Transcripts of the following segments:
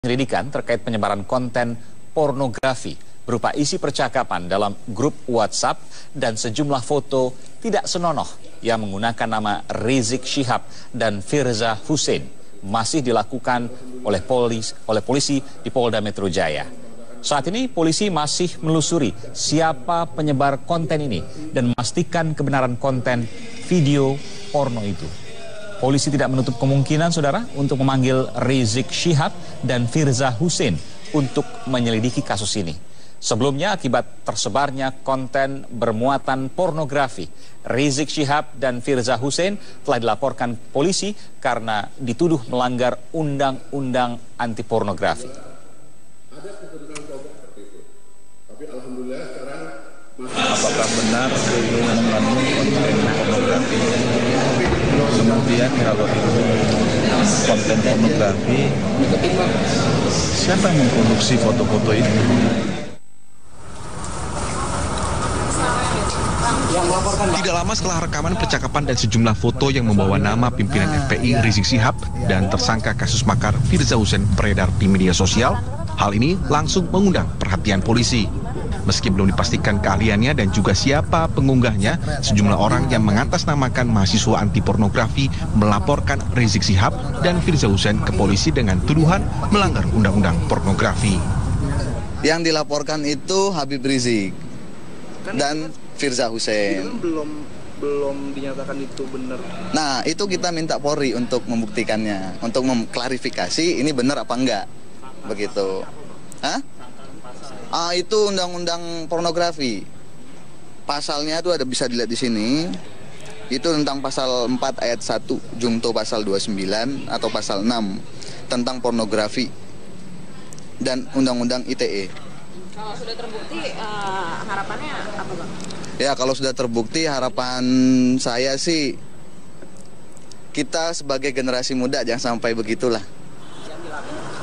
Penyelidikan terkait penyebaran konten pornografi berupa isi percakapan dalam grup WhatsApp dan sejumlah foto tidak senonoh yang menggunakan nama Rizik Syihab dan Firza Husein masih dilakukan oleh polisi di Polda Metro Jaya. Saat ini polisi masih menelusuri siapa penyebar konten ini dan memastikan kebenaran konten video porno itu. Polisi tidak menutup kemungkinan, saudara, untuk memanggil Rizik Syihab dan Firza Husein untuk menyelidiki kasus ini. Sebelumnya, akibat tersebarnya konten bermuatan pornografi, Rizik Syihab dan Firza Husein telah dilaporkan polisi karena dituduh melanggar undang-undang anti pornografi. Apakah benar itu mengandung konten pornografi? Kemudian kalau itu konten pornografi, siapa yang memproduksi foto-foto itu? Tidak lama setelah rekaman percakapan dan sejumlah foto yang membawa nama pimpinan FPI Rizik Syihab dan tersangka kasus makar Firza Husein beredar di media sosial, hal ini langsung mengundang perhatian polisi. Meski belum dipastikan keahliannya dan juga siapa pengunggahnya, sejumlah orang yang mengatasnamakan mahasiswa anti pornografi melaporkan Rizik Syihab dan Firza Husein ke polisi dengan tuduhan melanggar undang-undang pornografi. Yang dilaporkan itu Habib Rizik dan Firza Husein. Belum dinyatakan itu benar. Nah, itu kita minta Polri untuk membuktikannya, untuk mengklarifikasi ini benar apa enggak. Begitu. Hah? Itu undang-undang pornografi. Pasalnya itu bisa dilihat di sini. Itu tentang pasal 4 ayat 1 Jungto pasal 29 atau pasal 6 tentang pornografi dan undang-undang ITE. Kalau sudah terbukti harapannya apa, Bang? Ya, kalau sudah terbukti harapan saya sih kita sebagai generasi muda jangan sampai begitulah.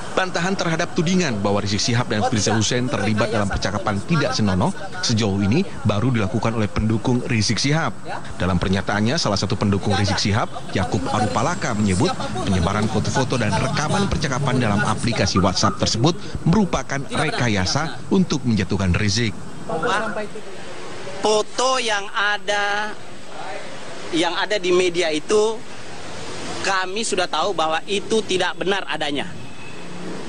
Bantahan terhadap tudingan bahwa Rizik Syihab dan Firza Husein terlibat dalam percakapan tidak senonoh sejauh ini baru dilakukan oleh pendukung Rizik Syihab. Dalam pernyataannya, salah satu pendukung Rizik Syihab, Yakub Arupalaka, menyebut penyebaran foto-foto dan rekaman percakapan dalam aplikasi WhatsApp tersebut merupakan rekayasa untuk menjatuhkan Rizik. Foto yang ada di media itu kami sudah tahu bahwa itu tidak benar adanya.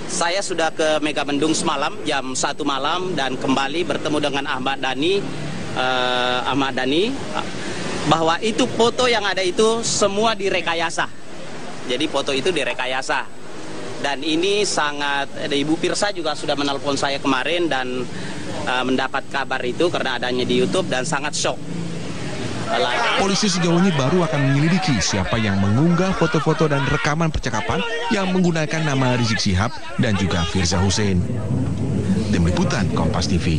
Saya sudah ke Megamendung semalam jam 1 malam dan kembali bertemu dengan Ahmad Dhani bahwa itu foto yang ada itu semua direkayasa. Jadi foto itu direkayasa. Dan ini sangat, Ibu Firza juga sudah menelpon saya kemarin dan mendapat kabar itu karena adanya di YouTube dan sangat shock. Polisi sejauh ini baru akan menyelidiki siapa yang mengunggah foto-foto dan rekaman percakapan yang menggunakan nama Rizik Syihab dan juga Firza Husein. Tim Liputan Kompas TV.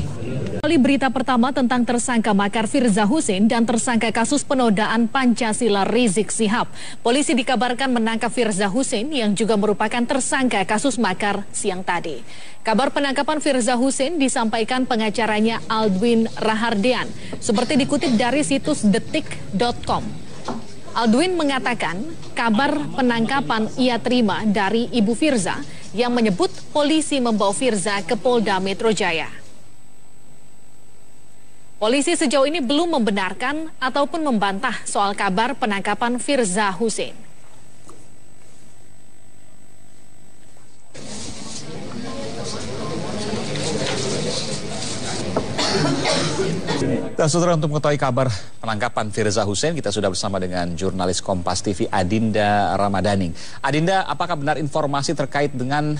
Berita pertama tentang tersangka makar Firza Husein dan tersangka kasus penodaan Pancasila Rizik Syihab. Polisi dikabarkan menangkap Firza Husein yang juga merupakan tersangka kasus makar siang tadi. Kabar penangkapan Firza Husein disampaikan pengacaranya Aldwin Rahardian, seperti dikutip dari situs detik.com. Aldwin mengatakan kabar penangkapan ia terima dari Ibu Firza yang menyebut polisi membawa Firza ke Polda Metro Jaya. Polisi sejauh ini belum membenarkan ataupun membantah soal kabar penangkapan Firza Husein. Dan saudara, untuk mengetahui kabar penangkapan Firza Husein, kita sudah bersama dengan jurnalis Kompas TV Adinda Ramadhani. Adinda, apakah benar informasi terkait dengan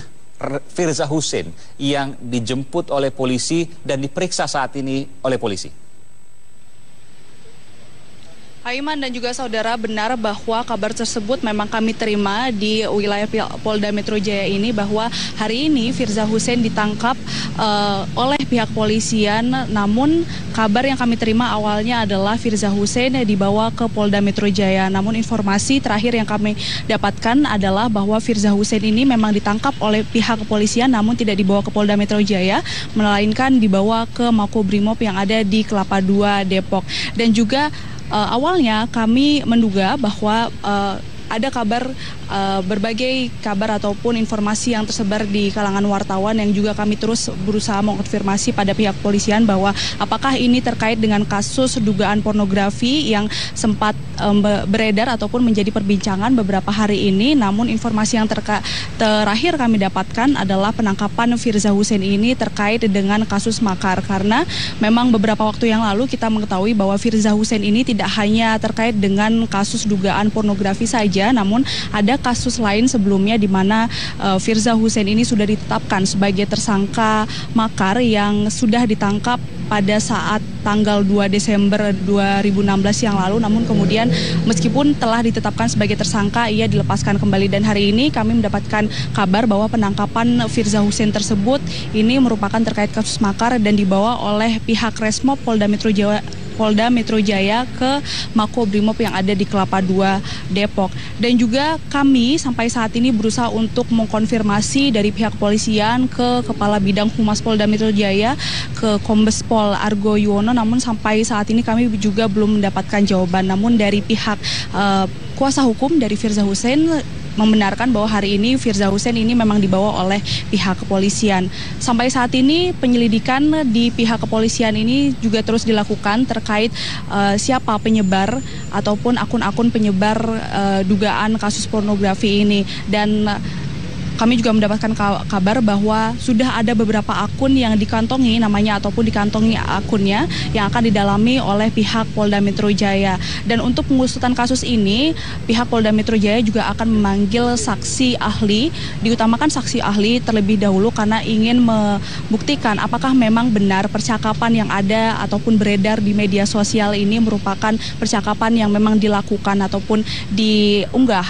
Firza Husein yang dijemput oleh polisi dan diperiksa saat ini oleh polisi? Aiman dan juga saudara, benar bahwa kabar tersebut memang kami terima di wilayah Polda Metro Jaya ini bahwa hari ini Firza Husein ditangkap oleh pihak polisian. Namun kabar yang kami terima awalnya adalah Firza Husein dibawa ke Polda Metro Jaya. Namun informasi terakhir yang kami dapatkan adalah bahwa Firza Husein ini memang ditangkap oleh pihak kepolisian namun tidak dibawa ke Polda Metro Jaya, melainkan dibawa ke Makobrimob yang ada di Kelapa II, Depok. Dan juga awalnya kami menduga bahwa ada kabar berbagai kabar ataupun informasi yang tersebar di kalangan wartawan yang juga kami terus berusaha mengkonfirmasi pada pihak kepolisian bahwa apakah ini terkait dengan kasus dugaan pornografi yang sempat beredar ataupun menjadi perbincangan beberapa hari ini. Namun informasi yang terakhir kami dapatkan adalah penangkapan Firza Husein ini terkait dengan kasus makar, karena memang beberapa waktu yang lalu kita mengetahui bahwa Firza Husein ini tidak hanya terkait dengan kasus dugaan pornografi saja, namun ada kasus lain sebelumnya di mana Firza Husein ini sudah ditetapkan sebagai tersangka makar yang sudah ditangkap pada saat tanggal 2 Desember 2016 yang lalu. Namun kemudian meskipun telah ditetapkan sebagai tersangka, ia dilepaskan kembali, dan hari ini kami mendapatkan kabar bahwa penangkapan Firza Husein tersebut ini merupakan terkait kasus makar dan dibawa oleh pihak Resmob Polda Metro Jaya ke Makobrimob yang ada di Kelapa II, Depok. Dan juga kami sampai saat ini berusaha untuk mengkonfirmasi dari pihak kepolisian ke Kepala Bidang Humas Polda Metro Jaya, ke Kombes Pol Argo Yuwono, namun sampai saat ini kami juga belum mendapatkan jawaban. Namun dari pihak kuasa hukum dari Firza Husein membenarkan bahwa hari ini Firza Husein ini memang dibawa oleh pihak kepolisian. Sampai saat ini penyelidikan di pihak kepolisian ini juga terus dilakukan terkait siapa penyebar ataupun akun-akun penyebar dugaan kasus pornografi ini. Dan kami juga mendapatkan kabar bahwa sudah ada beberapa akun yang dikantongi namanya ataupun dikantongi akunnya yang akan didalami oleh pihak Polda Metro Jaya. Dan untuk pengusutan kasus ini, pihak Polda Metro Jaya juga akan memanggil saksi ahli, diutamakan saksi ahli terlebih dahulu karena ingin membuktikan apakah memang benar percakapan yang ada ataupun beredar di media sosial ini merupakan percakapan yang memang dilakukan ataupun diunggah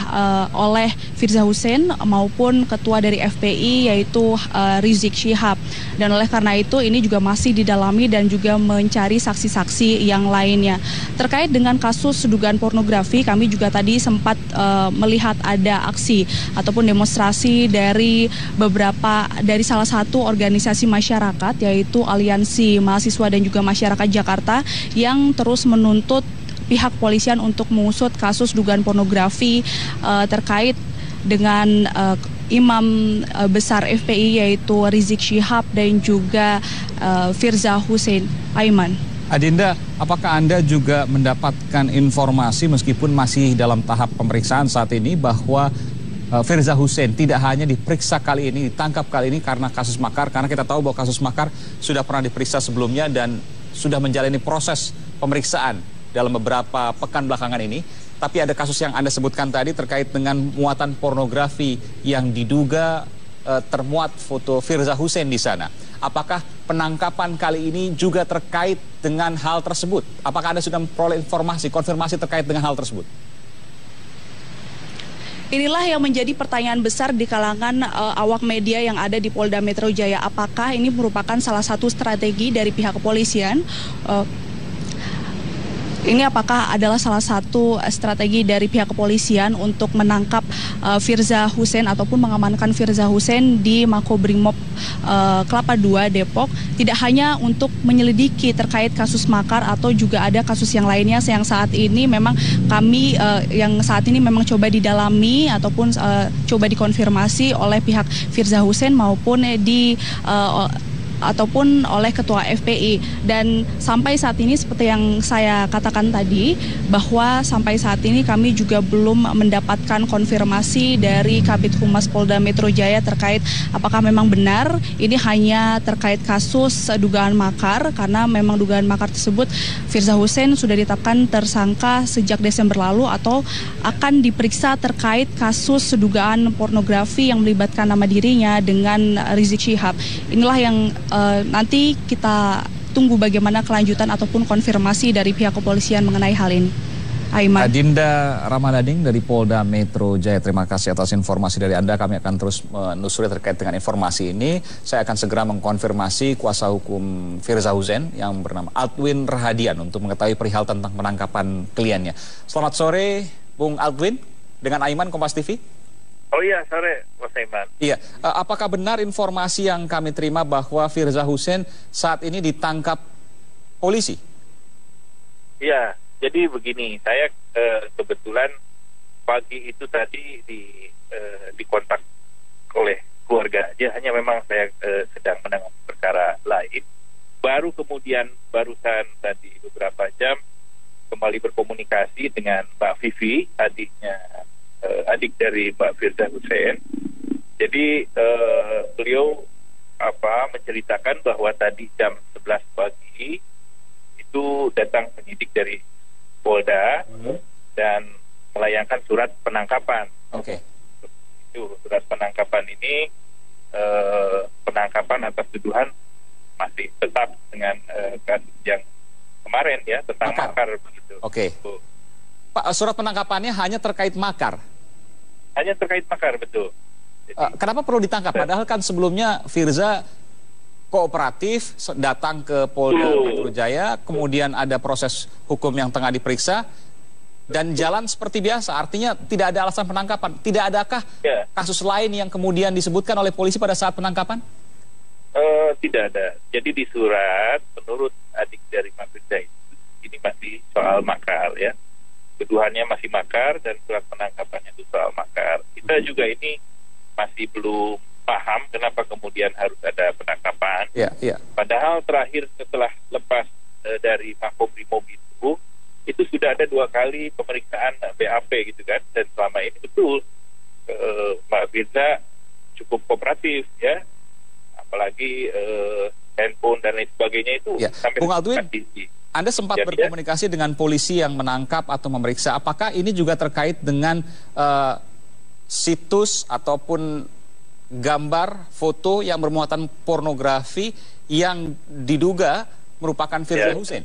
oleh Firza Husein maupun Ketua dari FPI yaitu Rizik Syihab. Dan oleh karena itu ini juga masih didalami dan juga mencari saksi-saksi yang lainnya. Terkait dengan kasus dugaan pornografi, kami juga tadi sempat melihat ada aksi ataupun demonstrasi dari salah satu organisasi masyarakat yaitu Aliansi Mahasiswa dan juga Masyarakat Jakarta yang terus menuntut pihak kepolisian untuk mengusut kasus dugaan pornografi terkait dengan Imam besar FPI yaitu Rizik Syihab dan juga Firza Husein. Aiman. Adinda, apakah Anda juga mendapatkan informasi meskipun masih dalam tahap pemeriksaan saat ini bahwa Firza Husein tidak hanya diperiksa kali ini, ditangkap kali ini karena kasus makar, karena kita tahu bahwa kasus makar sudah pernah diperiksa sebelumnya dan sudah menjalani proses pemeriksaan dalam beberapa pekan belakangan ini. Tapi ada kasus yang Anda sebutkan tadi terkait dengan muatan pornografi yang diduga termuat foto Firza Husein di sana. Apakah penangkapan kali ini juga terkait dengan hal tersebut? Apakah Anda sudah memperoleh informasi, konfirmasi terkait dengan hal tersebut? Inilah yang menjadi pertanyaan besar di kalangan awak media yang ada di Polda Metro Jaya. Apakah ini merupakan salah satu strategi dari pihak kepolisian? Ini apakah adalah salah satu strategi dari pihak kepolisian untuk menangkap Firza Husein ataupun mengamankan Firza Husein di Makobrimob Kelapa II, Depok, tidak hanya untuk menyelidiki terkait kasus makar atau juga ada kasus yang lainnya yang saat ini memang kami memang coba didalami ataupun coba dikonfirmasi oleh pihak Firza Husein maupun ataupun oleh Ketua FPI. Dan sampai saat ini seperti yang saya katakan tadi, bahwa sampai saat ini kami juga belum mendapatkan konfirmasi dari Kabid Humas Polda Metro Jaya terkait apakah memang benar ini hanya terkait kasus dugaan makar, karena memang dugaan makar tersebut Firza Husein sudah ditetapkan tersangka sejak Desember lalu, atau akan diperiksa terkait kasus dugaan pornografi yang melibatkan nama dirinya dengan Rizik Syihab. Inilah yang nanti kita tunggu bagaimana kelanjutan ataupun konfirmasi dari pihak kepolisian mengenai hal ini. Aiman. Adinda Ramadhaning dari Polda Metro Jaya, terima kasih atas informasi dari Anda. Kami akan terus menelusuri terkait dengan informasi ini. Saya akan segera mengkonfirmasi kuasa hukum Firza Husein yang bernama Aldwin Rahadian untuk mengetahui perihal tentang penangkapan kliennya. Selamat sore, Bung Aldwin, dengan Aiman, Kompas TV. Oh iya, sore, Mas Aiman. Iya, apakah benar informasi yang kami terima bahwa Firza Husein saat ini ditangkap polisi? Iya, jadi begini, saya kebetulan pagi itu tadi dikontak oleh keluarga aja, hanya memang saya sedang menangani perkara lain. Baru kemudian barusan tadi beberapa jam kembali berkomunikasi dengan Mbak Vivi, adik dari Mbak Firza Hussein. Jadi beliau menceritakan bahwa tadi jam 11 pagi itu datang penyidik dari Polda dan melayangkan surat penangkapan. Oke. Itu surat penangkapan ini penangkapan atas tuduhan masih tetap dengan kasus yang kemarin ya tentang makar begitu. Oke. Pak, surat penangkapannya hanya terkait makar. Hanya terkait makar, betul. Kenapa perlu ditangkap? Padahal kan sebelumnya Firza kooperatif datang ke Polda Metro Jaya, kemudian ada proses hukum yang tengah diperiksa dan jalan seperti biasa. Artinya tidak ada alasan penangkapan. Tidak adakah kasus lain yang kemudian disebutkan oleh polisi pada saat penangkapan? Tidak ada. Jadi di surat menurut adik dari Mbak Firza ini masih soal makar ya. Tuduhannya masih makar dan surat penangkapannya itu soal makar. Kita juga ini masih belum paham kenapa kemudian harus ada penangkapan. Padahal terakhir setelah lepas dari Makobrimob itu sudah ada 2 kali pemeriksaan BAP gitu kan, dan selama ini betul Mbak Firza cukup kooperatif ya, apalagi handphone dan lain sebagainya itu sampai Bung Altwin, Anda sempat berkomunikasi dengan polisi yang menangkap atau memeriksa. Apakah ini juga terkait dengan situs ataupun gambar, foto yang bermuatan pornografi yang diduga merupakan Firza Hussein?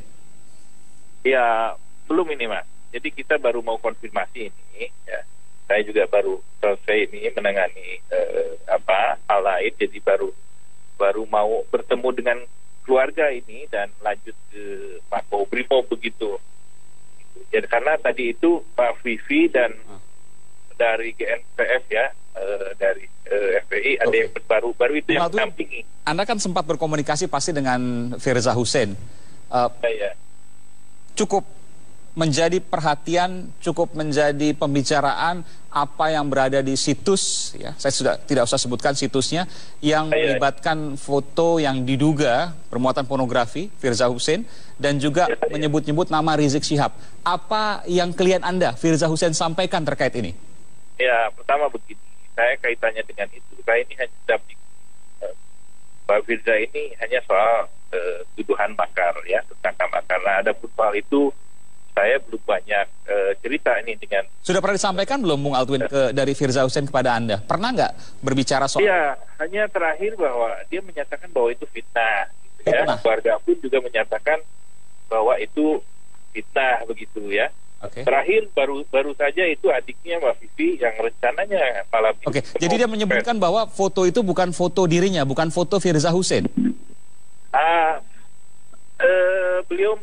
Ya, belum ini Mas. Jadi kita baru mau konfirmasi ini. Ya. Saya juga baru selesai ini menangani hal lain. Jadi baru mau bertemu dengan keluarga ini dan lanjut ke Makobrimob begitu. Jadi karena tadi itu Pak Vivi dan dari GNPF ya, dari FPI ada yang baru itu yang mendampingi. Anda kan sempat berkomunikasi pasti dengan Firza Hussein. Cukup menjadi perhatian, cukup menjadi pembicaraan apa yang berada di situs ya. Saya sudah tidak usah sebutkan situsnya yang melibatkan foto yang diduga bermuatan pornografi Firza Hussein dan juga menyebut-nyebut nama Rizik Syihab. Apa yang klien Anda Firza Hussein sampaikan terkait ini? Ya, pertama begini, saya kaitannya dengan itu. Saya ini hanya damping Mbak Firza ini hanya soal tuduhan makar ya, tentang makar. Nah, ada pun soal itu saya belum banyak cerita ini dengan. Sudah pernah disampaikan belum Bung Altwin dari Firza Hussein kepada Anda? Pernah nggak berbicara soal? Iya, hanya terakhir bahwa dia menyatakan bahwa itu fitnah. Gitu ya. Keluarga pun juga menyatakan bahwa itu fitnah begitu ya. Terakhir baru saja itu adiknya Mbak Vivi yang rencananya malam ini. Jadi dia menyebutkan bahwa foto itu bukan foto dirinya, bukan foto Firza Hussein. Beliau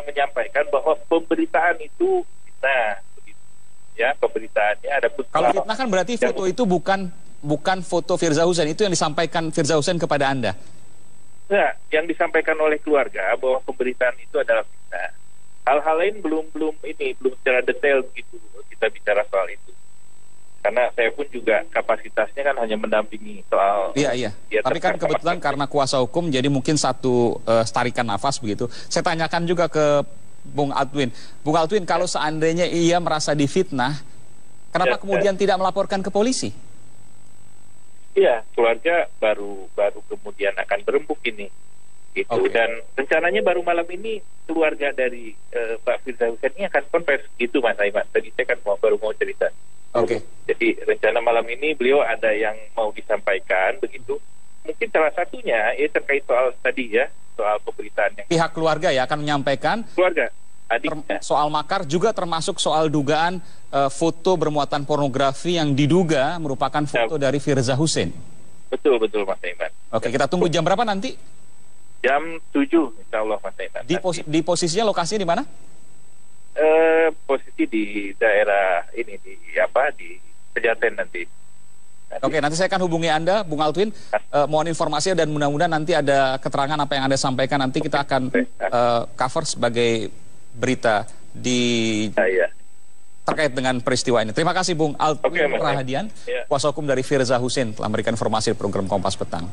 menyampaikan bahwa pemberitaan itu fitnah begitu. Ya, pemberitaannya ada pun. Kalau fitnah kan berarti foto itu bukan foto Firza Hussein, itu yang disampaikan Firza Hussein kepada Anda. Nah, yang disampaikan oleh keluarga bahwa pemberitaan itu adalah fitnah. Hal-hal lain belum secara detail begitu kita bicara soal itu. Karena saya pun juga kapasitasnya kan hanya mendampingi soal. Iya. Tapi kan kebetulan karena kuasa hukum jadi mungkin satu tarikan nafas begitu. Saya tanyakan juga ke Bung Altwin. Bung Altwin, kalau seandainya ia merasa difitnah, kenapa kemudian tidak melaporkan ke polisi? Iya, keluarga baru kemudian akan berembuk ini. Gitu. Dan rencananya baru malam ini keluarga dari Mbak Firza Hussein ini akan konfes gitu Mas Aiman. Tadi saya kan baru mau cerita. Jadi rencana malam ini beliau ada yang mau disampaikan begitu. Mungkin salah satunya terkait soal tadi ya, soal pemberitaan yang pihak keluarga ya akan menyampaikan keluarga adiknya soal makar, juga termasuk soal dugaan foto bermuatan pornografi yang diduga merupakan foto dari Firza Hussein. Betul Mas Aiman. Kita tunggu jam berapa nanti? Jam 7 insya Allah Mas Aiman. Di posisinya lokasinya di mana? Posisi di daerah ini di Pejaten nanti. Nanti saya akan hubungi Anda Bung Altwin, mohon informasi dan mudah-mudahan nanti ada keterangan apa yang Anda sampaikan, nanti kita akan cover sebagai berita di terkait dengan peristiwa ini. Terima kasih Bung Altwin Rahadian, kuasa hukum dari Firza Husein, telah memberikan informasi di program Kompas Petang.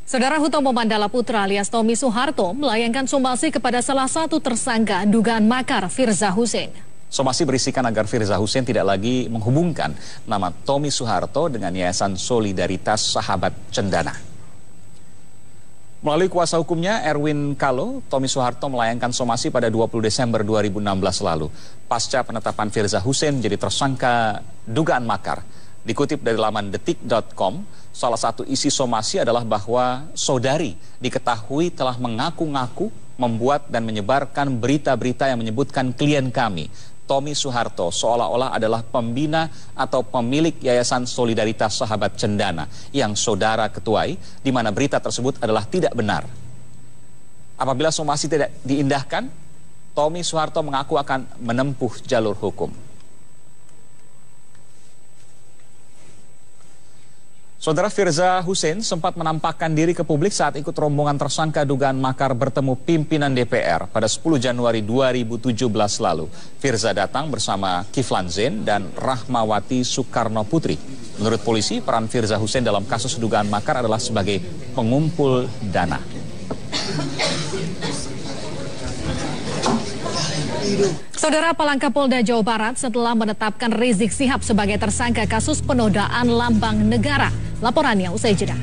Saudara Hutomo Mandala Putra alias Tommy Soeharto melayangkan somasi kepada salah satu tersangka dugaan makar Firza Husein. Somasi berisikan agar Firza Husein tidak lagi menghubungkan nama Tommy Soeharto dengan Yayasan Solidaritas Sahabat Cendana. Melalui kuasa hukumnya Erwin Kalo, Tommy Soeharto melayangkan somasi pada 20 Desember 2016 lalu. Pasca penetapan Firza Husein menjadi tersangka dugaan makar. Dikutip dari laman detik.com, salah satu isi somasi adalah bahwa saudari diketahui telah mengaku-ngaku membuat dan menyebarkan berita-berita yang menyebutkan klien kami, Tommy Soeharto, seolah-olah adalah pembina atau pemilik Yayasan Solidaritas Sahabat Cendana yang saudara ketuai, di mana berita tersebut adalah tidak benar. Apabila somasi tidak diindahkan, Tommy Soeharto mengaku akan menempuh jalur hukum. Saudara Firza Husein sempat menampakkan diri ke publik saat ikut rombongan tersangka dugaan makar bertemu pimpinan DPR pada 10 Januari 2017 lalu. Firza datang bersama Kiflan Zain dan Rahmawati Soekarno Putri. Menurut polisi, peran Firza Husein dalam kasus dugaan makar adalah sebagai pengumpul dana. Saudara, Palangka Polda Jawa Barat setelah menetapkan Rizik Syihab sebagai tersangka kasus penodaan lambang negara. Laporannya usai jeda.